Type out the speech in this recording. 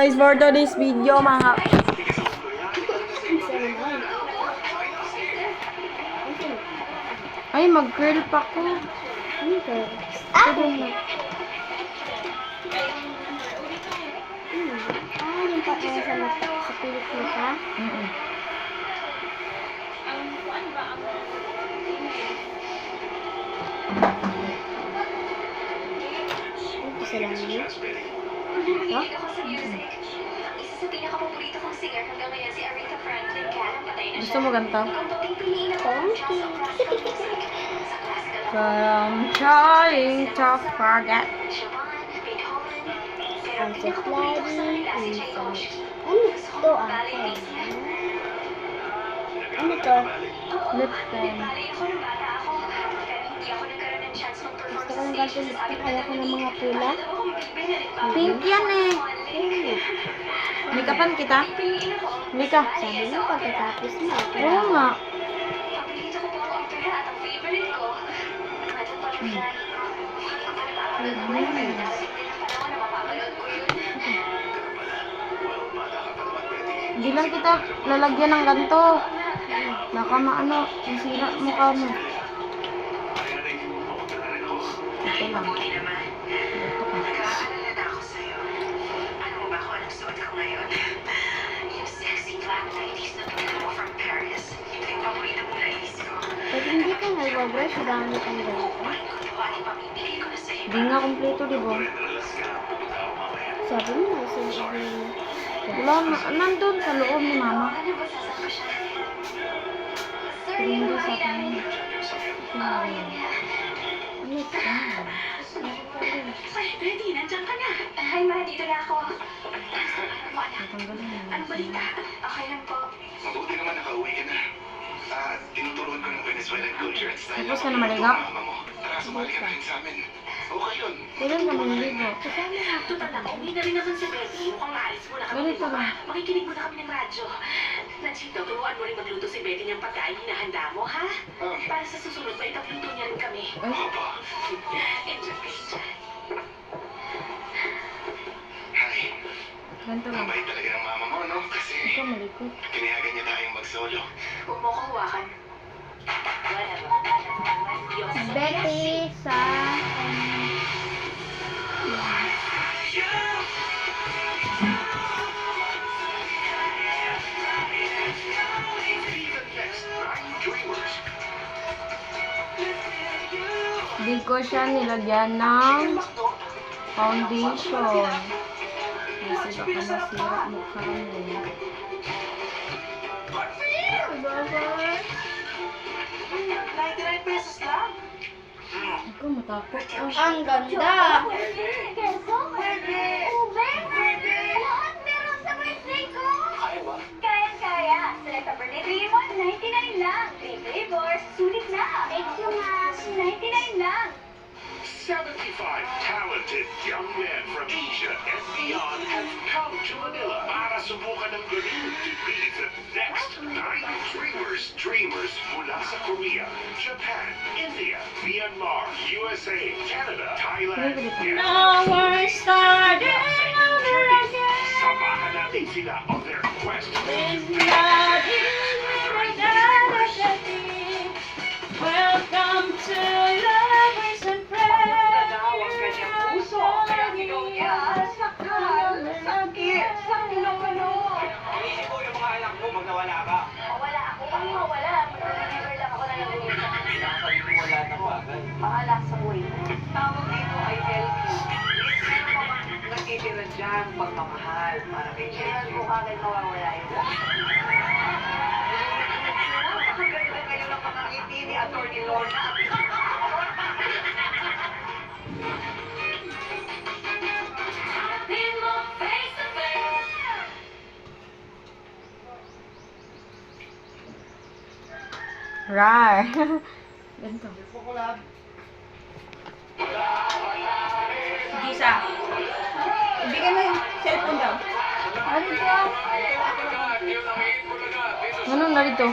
guys for today's video mga ay mag-curl pa ko. Okay. Yung pa sa pilit mo ka? Isa lang yun? Ito? Sa pinakapaborito kong singer hanggang ngayon si Aretha Franklin, kaya patay na siya. Gusto mo ganito? Thank you. But I'm trying to forget. Ang sa sliding, ang sa... Ano ito ah? Ano to? Lip pen. Gusto ko ng ganito lipstick. Ayaw ko ng mga pula. Pink yan eh. Make-upan kita? Mika. Sabi mo pagkatapos mo. Oo nga. Hindi lang kita lalagyan ng ganito. Baka maano, masira mukha mo. Ito lang. Ito ka. Nag-aalala ako sa'yo. Ano mo ba kung anong suot ko ngayon? Yung sexy black 90s na pinala mo from Paris. Ito yung paborito mong lais ko. Pag hindi ka nag-brush, gamit ang ganito. Ipamimigay ko na sa'yo. Hindi nga kompleto, di ba? Sabi mo, sa loob ng... Wala na. Nandun sa loob ni mama. Ano ba sasama siya? Sir, Pero hindi sa naman. kanya. Ano ito? Ay, Betty, nandiyan ka na. Hi, ma, dito na ako. Tatanggalin mo. Anong balita? Okay lang po. Mabuti naman nakauwi ka na. Tinuturuan ko ng Venezuelan culture at style. Tapos ka na maligaw? Mama mo. Tara, sumali ka na rin sa amin. Okay yun. Kailan ka maniligo? Total ako, uwi na rin naman si Betty. Mukhang aalis mo na kami. Ganito ba? Makikinig mo na kami ng radyo. Nachito, turuan mo rin magluto si Betty niyang pagkain hinahanda mo, ha? Para sa susunod, may itapluto niya rin kami. Ay, Opo. Enjoy kayo dyan. Hi. ganito lang. Mabait talaga ng mama mo, no? Kasi Ikaw malikot. kinayagan niya tayong mag-solo. Huwag mo ko hawakan. Whatever. Betty sa... Even next, 9 Dreamers. Hindi ko siya nilagyan ng foundation. Kasi baka masira mukha mo. $99 lang. Ako matakot. Ang ganda! Lahat meron sa birthday ko. Kaya. Select a birthday 3 in 1, 99 lang. 3 flavors, sulit na. Thank you, ma'am. 99 lang. 75 talented young men from Asia and beyond have come to Manila para subukan ng galing to be the next 9 Dreamers mula sa Korea, Japan, India, Myanmar, USA, Canada, Thailand, and Now we're starting over again. samahan natin sila on their quest to Welcome to Lovers and Friends. Inisip ko yung mga anak mo, magnawala ka. Mawala ako. Pag mawala, mag-deliver lang ako na lang ulit. Wala na ko agad. Bahala sa buhay mo. Tawag dito ay LQ. Sino pa ba nakitira dyan pagmamahal para kay Kailan Cheche? ko kagad mawawala yun? Napakaganda kayo ng mga ngiti ni Atty. Lorna. Rar. Ganito. Gisa. Ibigay mo yung cellphone daw. Ano na dito?